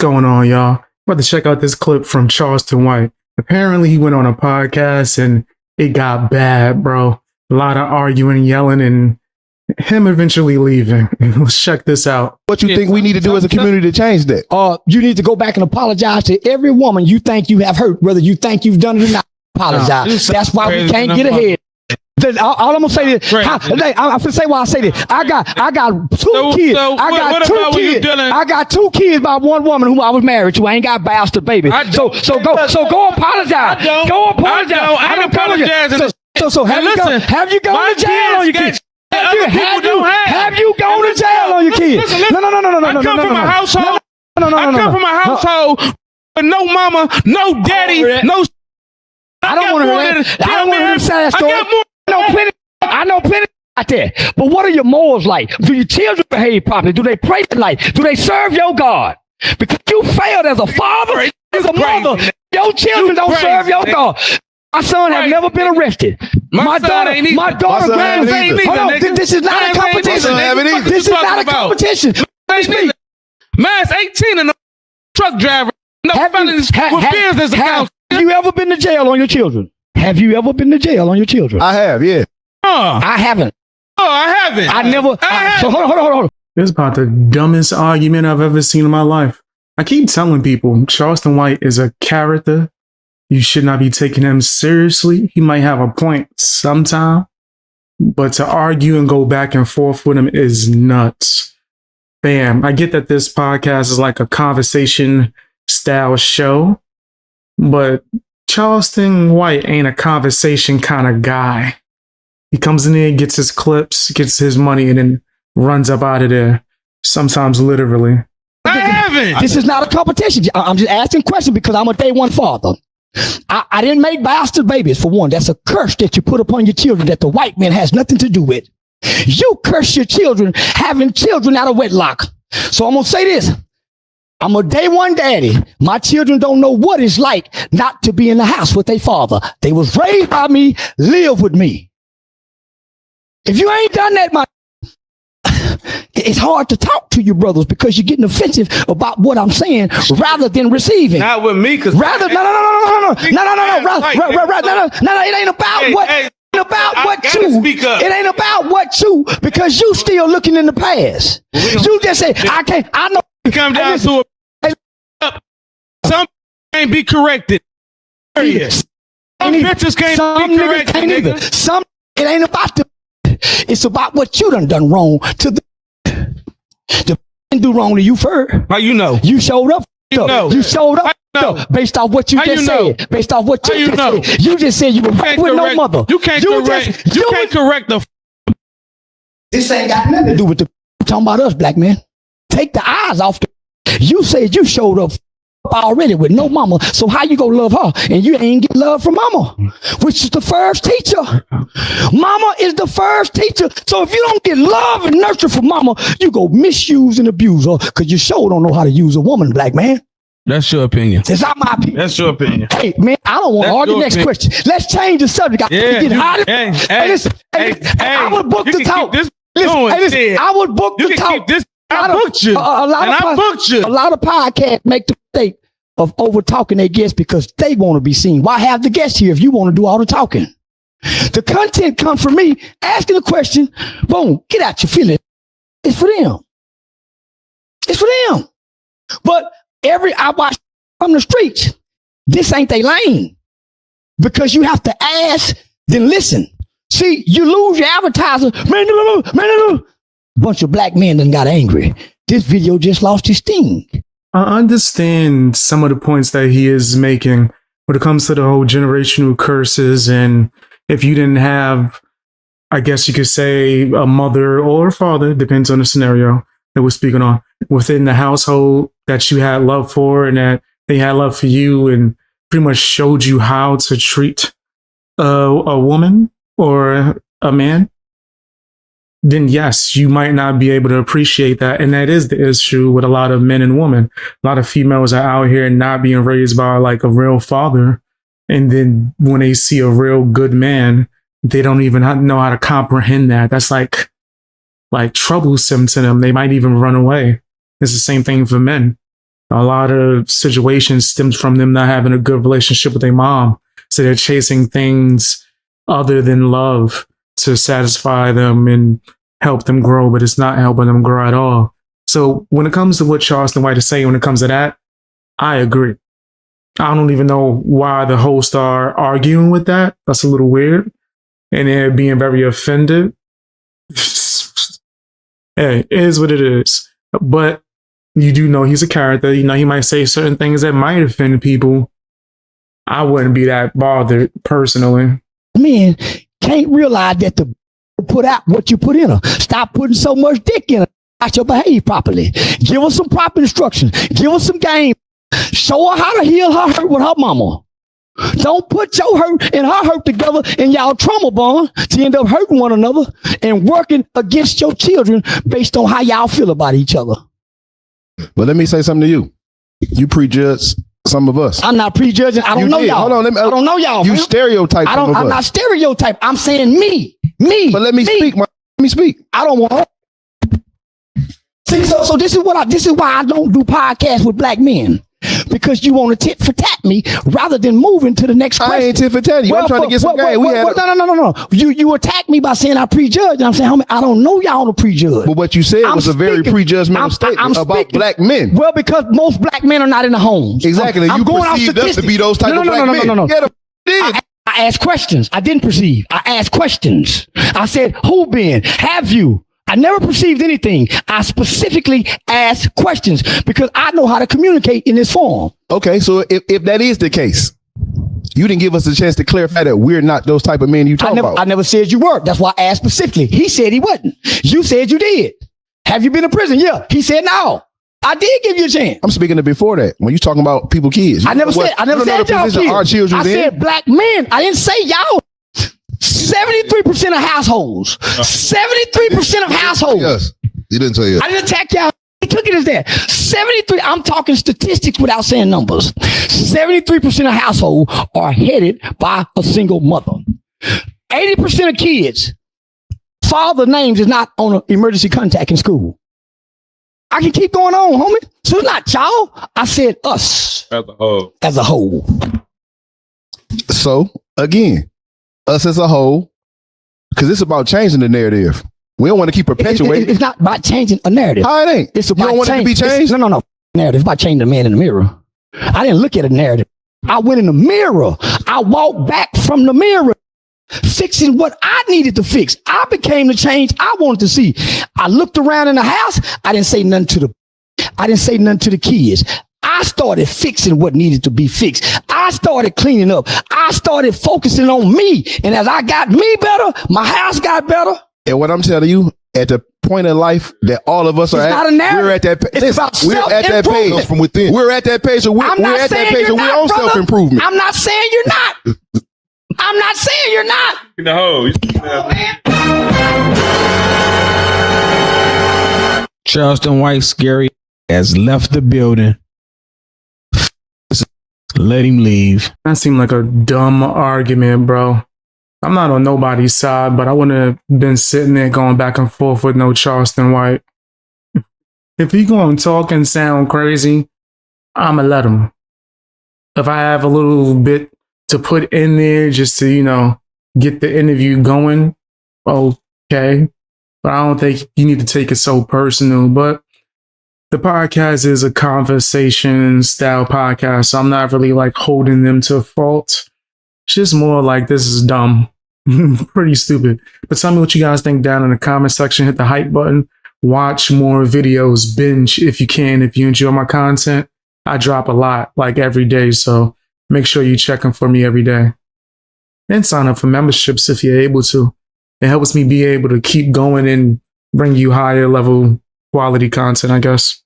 going on, y'all? About to check out this clip from Charleston White. Apparently, he went on a podcast and it got bad, bro. A lot of arguing and yelling and him eventually leaving. Let's check this out. What you think we need to do as a community to change that? You need to go back and apologize to every woman you think you have hurt, whether you think you've done it or not. Apologize. That's why we can't get ahead. All I'm gonna say is, I'm gonna say why I say this. I got two kids. I got two kids by one woman who I was married to. I ain't got bastard babies. So go apologize. Go apologize. I don't apologize. So have you gone to jail on your kids? Have you gone to jail on your kids? No. I come from a household. I come from a household with no mama, no daddy, no. I don't want to hear that. I don't want to hear the sad story. I know plenty out there. But what are your morals like? Do your children behave properly? Do they pray tonight? Do they serve your God? Because you failed as a father, as a mother. Your children don't serve your God. My son has never been arrested. My daughter this is not a competition. This is not a competition. Man's 18 and a truck driver. No felonies with business accounts. Have you ever been to jail on your children? Have you ever been to jail on your children? I have, yeah. I haven't. I haven't. I never. So hold on. This is about the dumbest argument I've ever seen in my life. I keep telling people Charleston White is a character. You should not be taking him seriously. He might have a point sometime, but to argue and go back and forth with him is nuts. Bam. I get that this podcast is like a conversation style show, but Charleston White ain't a conversation kind of guy. He comes in there, gets his clips, gets his money, and then runs up out of there. Sometimes literally. I haven't. This is not a competition. I'm just asking questions because I'm a day one father. I didn't make bastard babies, for one. That's a curse that you put upon your children that the white man has nothing to do with. You curse your children having children out of wedlock. So I'm going to say this. I'm a day one daddy. My children don't know what it's like not to be in the house with their father. They was raised by me, live with me. If you ain't done that, it's hard to talk to you brothers because you're getting offensive about what I'm saying rather than receiving. Not with me, cause no. It ain't about what. It ain't about what you, because you still looking in the past. You just say, I can't, I know. Come down to some can't be corrected. Some bitches can't be corrected. It ain't about it's about what you done wrong to the do wrong to you first. How you know? You showed up. You showed up. Based off what you How just said. Based off what you just said. You just said you were right with no mother. You can't correct the. This ain't got nothing to do with the talking about us, black man. Take the eyes off the. You said you showed up already with no mama, so how you gonna love her and you ain't get love from mama, which is the first teacher. Mama is the first teacher. So if you don't get love and nurture from mama, you go misuse and abuse her because you sure don't know how to use a woman, black man. That's your opinion. It's not my opinion. That's your opinion. Hey man, I don't want to argue. Next question. Let's change the subject. I would book the talk. I would book the talk. I booked you. I booked you. A lot of podcasts make the mistake of over talking their guests because they want to be seen. Why have the guests here if you want to do all the talking? The content comes from me asking a question. Boom, get out your feelings. It's for them. It's for them. But I watch from the streets. This ain't their lane because you have to ask, then listen. See, you lose your advertiser. Bunch of black men done got angry. This video just lost its sting. I understand some of the points that he is making when it comes to the whole generational curses. And if you didn't have, I guess you could say, a mother or a father, depends on the scenario that we're speaking on, within the household that you had love for and that they had love for you and pretty much showed you how to treat a woman or a man, then yes, you might not be able to appreciate that. And that is the issue with a lot of men and women. A lot of females are out here not being raised by like a real father. And then when they see a real good man, they don't even know how to comprehend that. That's like troublesome to them. They might even run away. It's the same thing for men. A lot of situations stems from them not having a good relationship with their mom. So they're chasing things other than love to satisfy them and help them grow, but it's not helping them grow at all. So when it comes to what Charleston White is saying, when it comes to that, I agree. I don't even know why the hosts are arguing with that. That's a little weird. And they're being very offended. Hey, it is what it is. But you do know he's a character. You know, he might say certain things that might offend people. I wouldn't be that bothered personally. Men can't realize that to put out what you put in her. Stop putting so much dick in her. Watch her behave properly. Give her some proper instruction. Give her some game. Show her how to heal her hurt with her mama. Don't put your hurt and her hurt together and y'all trauma bond to end up hurting one another and working against your children based on how y'all feel about each other. But let me say something to you. You prejudge some of us. I'm not prejudging. I don't know y'all. Hold on, I don't know y'all. You man. stereotype some of us. I'm not stereotype. I'm saying me. But let me speak. Let me speak. I don't want. See, so this is why I don't do podcasts with black men. Because you want to tit for tat me rather than moving to the next question. I ain't tit for tat you. I'm trying to get some game. No. You attack me by saying I prejudge. And I'm saying, homie, I don't know y'all to prejudge. But what you said was a very prejudgmental statement about black men. Well, because most black men are not in the homes. Exactly. You perceived us to be those type of black men. No. Yeah, I asked questions. I didn't perceive. I asked questions. I said, who been? Have you? I never perceived anything. I specifically asked questions because I know how to communicate in this form. Okay, so if that is the case, you didn't give us a chance to clarify that we're not those type of men you talk about. I never said you were. That's why I asked specifically. He said he wasn't. You said you did. Have you been in prison? Yeah. He said no. I did give you a chance. I'm speaking of before that. When you talking about people, kids. I never said y'all kids. Our children I said black men. I didn't say y'all. 73% of households. 73% of households. Yes. You didn't say yes. I didn't attack y'all. He took it as that. 73. I'm talking statistics without saying numbers. 73% of households are headed by a single mother. 80% of kids, father names is not on an emergency contact in school. I can keep going on, homie. So it's not y'all. I said us. As a whole. As a whole. So again, us as a whole, because it's about changing the narrative. We don't want to keep perpetuating. It's not about changing a narrative. How it ain't? It's about you don't want it to be changed? No. Narrative. It's about changing the man in the mirror. I didn't look at a narrative. I went in the mirror. I walked back from the mirror, fixing what I needed to fix. I became the change I wanted to see. I looked around in the house. I didn't say nothing to the kids. I started fixing what needed to be fixed. I started cleaning up. I started focusing on me. And as I got me better, my house got better. And what I'm telling you, at the point in life that all of us are at, we're at that page from within. We're at that page. So we're at that page. So we're on self-improvement. I'm not saying you're not. I'm not saying you're not. In the hole. Charleston White Scary has left the building. Let him leave. That seemed like a dumb argument, bro. I'm not on nobody's side, but I wouldn't have been sitting there going back and forth with no Charleston White. If he gonna talk and sound crazy, I'ma let him. If I have a little bit to put in there just to, get the interview going, okay. But I don't think you need to take it so personal. But the podcast is a conversation style podcast, so I'm not really like holding them to fault. It's just more like this is dumb. Pretty stupid. But tell me what you guys think down in the comment section. Hit the hype button. Watch more videos. Binge if you can. If you enjoy my content, I drop a lot like every day. So make sure you check in for me every day. And sign up for memberships if you're able to. It helps me be able to keep going and bring you higher level quality content, I guess.